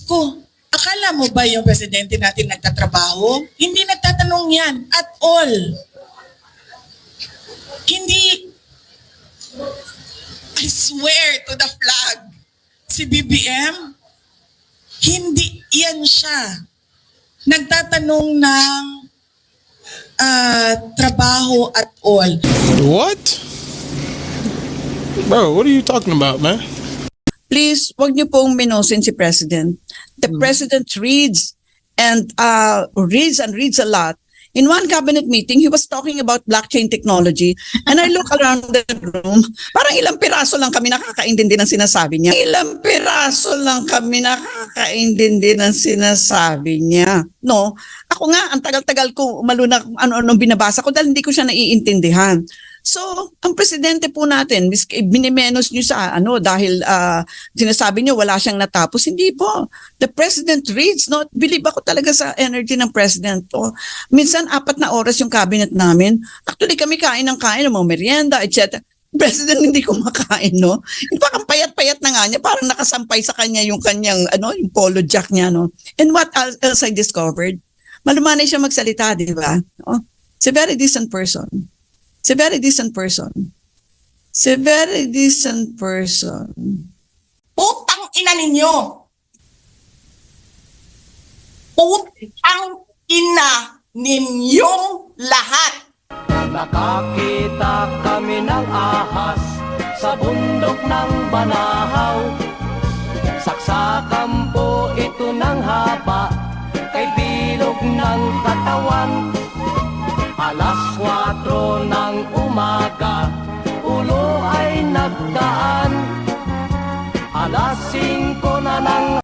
Ko, akala mo ba yung presidente natin nagtatrabaho? Hindi nagtatanong yan at all. Hindi, I swear to the flag, si BBM, hindi yan siya. Nagtatanong ng trabaho at all. What? Bro, what are you talking about, man? Please, wag niyo pong minosin si President. The President reads and reads a lot. In one cabinet meeting, he was talking about blockchain technology and I look around the room, parang ilang piraso lang kami nakakaintindi ng sinasabi niya. Ilang piraso lang kami nakakaintindi ng sinasabi niya. No, ako nga, ang tagal-tagal ko maluna kung ano-anong binabasa ko dahil hindi ko siya naiintindihan. So, ang presidente po natin, binimenos niyo sa dahil sinasabi niyo wala siyang natapos. Hindi po. The president reads, no? Believe ako talaga sa energy ng president po. Minsan, 4 na oras yung cabinet namin. Actually, kami kain ng mga merienda, etc. President hindi kumakain, no? In fact, ang payat-payat na nga niya, parang nakasampay sa kanya yung kanyang, yung polo jack niya, no? And what else I discovered? Malumanay siya magsalita, di ba? No? He's a very decent person. He's a very decent person. He's a very decent person. Putang ina ninyo! Putang ina ninyong lahat! Nakakita kami ng ahas sa bundok ng Banahaw. Saksakan